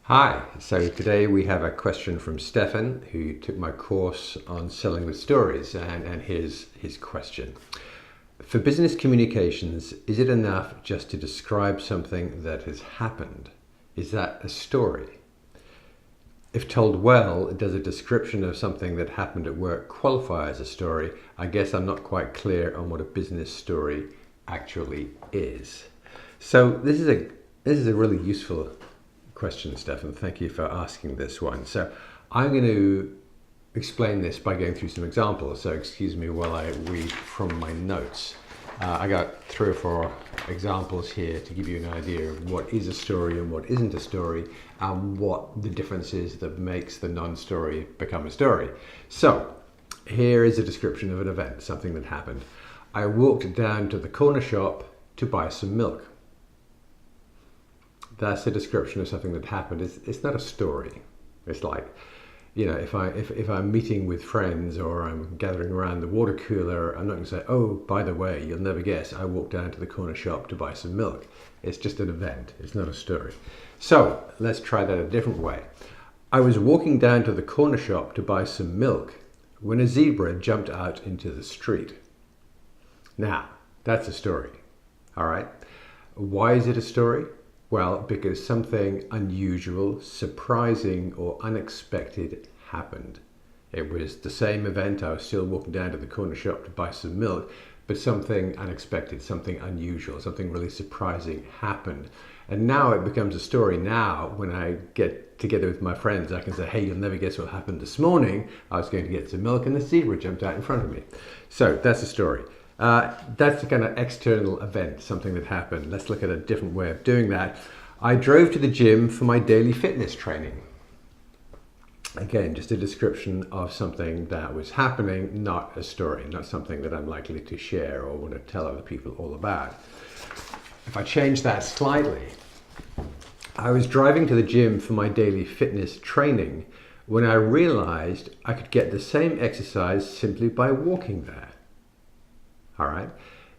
Hi, so today we have a question from Stefan, who took my course on selling with stories, and here's his question. For business communications, is it enough just to describe something that has happened? Is that a story? If told well, does a description of something that happened at work qualify as a story? I guess I'm not quite clear on what a business story actually is. So this is a really useful question, Stefan. Thank you for asking this one. So I'm going to explain this by going through some examples. So excuse me while I read from my notes. I got 3 or 4 examples here to give you an idea of what is a story and what isn't a story, and what the difference is that makes the non-story become a story. So here is a description of an event, something that happened. I walked down to the corner shop to buy some milk. That's a description of something that happened. It's not a story. It's like, you know, if I'm meeting with friends or I'm gathering around the water cooler, I'm not going to say, oh, by the way, you'll never guess, I walked down to the corner shop to buy some milk. It's just an event. It's not a story. So let's try that a different way. I was walking down to the corner shop to buy some milk when a zebra jumped out into the street. Now, that's a story. All right. Why is it a story? Well, because something unusual, surprising, or unexpected happened. It was the same event. I was still walking down to the corner shop to buy some milk, but something unexpected, something unusual, something really surprising happened. And now it becomes a story. Now, when I get together with my friends, I can say, hey, you'll never guess what happened this morning. I was going to get some milk and the zebra jumped out in front of me. So that's a story. That's the kind of external event, something that happened. Let's look at a different way of doing that. I drove to the gym for my daily fitness training. Again, just a description of something that was happening, not a story, not something that I'm likely to share or want to tell other people all about. If I change that slightly, I was driving to the gym for my daily fitness training when I realized I could get the same exercise simply by walking there. All right.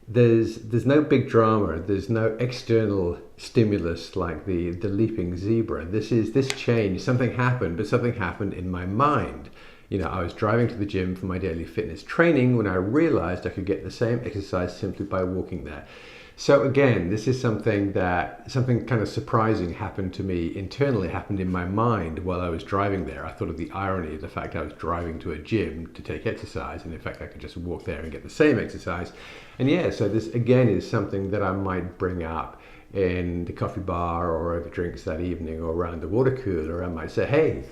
There's no big drama. There's no external stimulus like the leaping zebra. This change. Something happened, but something happened in my mind. You know, I was driving to the gym for my daily fitness training when I realized I could get the same exercise simply by walking there. So again, this is something kind of surprising happened to me internally, happened in my mind while I was driving there. I thought of the irony of the fact I was driving to a gym to take exercise, and in fact I could just walk there and get the same exercise. And yeah, so this again is something that I might bring up in the coffee bar or over drinks that evening or around the water cooler. I might say, hey,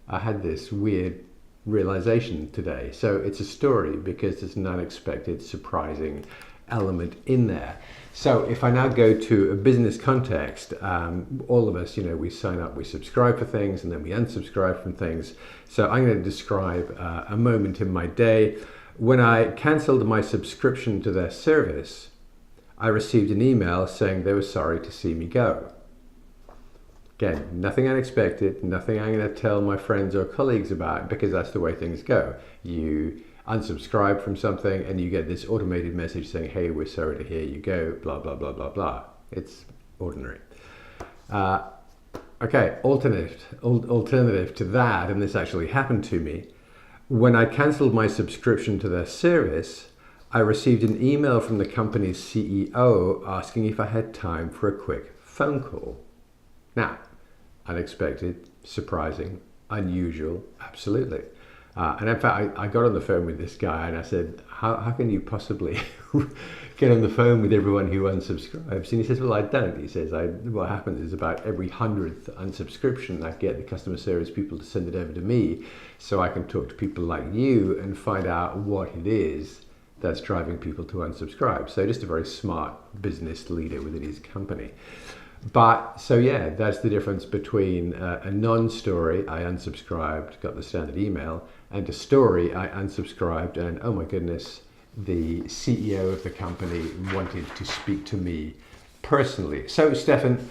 I had this weird realization today. So it's a story because there's an unexpected, surprising element in there. So if I now go to a business context, all of us, you know, we sign up, we subscribe for things, and then we unsubscribe from things. So I'm going to describe a moment in my day. When I cancelled my subscription to their service, I received an email saying they were sorry to see me go. Again, nothing unexpected, nothing I'm going to tell my friends or colleagues about, because that's the way things go. You unsubscribe from something and you get this automated message saying, hey, we're sorry to hear you go, blah, blah, blah, blah, blah. It's ordinary. Okay, alternative to that, and this actually happened to me, when I cancelled my subscription to their service, I received an email from the company's CEO asking if I had time for a quick phone call. Now, unexpected, surprising, unusual, absolutely. And in fact, I got on the phone with this guy and I said, how can you possibly get on the phone with everyone who unsubscribes? And he says, well, I don't. He says, what happens is about every 100th unsubscription, I get the customer service people to send it over to me so I can talk to people like you and find out what it is that's driving people to unsubscribe. So just a very smart business leader within his company. But so yeah, that's the difference between a non-story, I unsubscribed, got the standard email, and a story, I unsubscribed, and oh my goodness, the CEO of the company wanted to speak to me personally. So Stefan,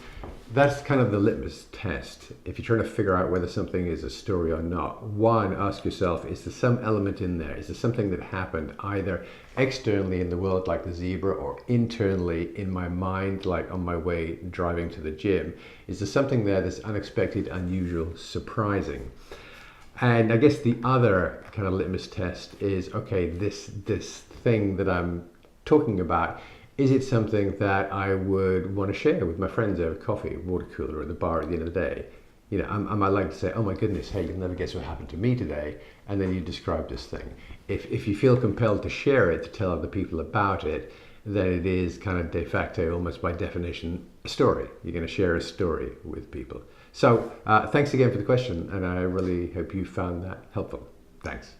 that's kind of the litmus test. If you're trying to figure out whether something is a story or not, one, ask yourself, is there some element in there? Is there something that happened either externally in the world, like the zebra, or internally in my mind, like on my way driving to the gym? Is there something there that's unexpected, unusual, surprising? And I guess the other kind of litmus test is, okay, this thing that I'm talking about, is it something that I would want to share with my friends over coffee, water cooler, at the bar at the end of the day? You know, am I like to say, oh my goodness, hey, you'll never guess what happened to me today, and then you describe this thing. If you feel compelled to share it, to tell other people about it, then it is kind of de facto, almost by definition, a story. You're going to share a story with people. So thanks again for the question, and I really hope you found that helpful. Thanks.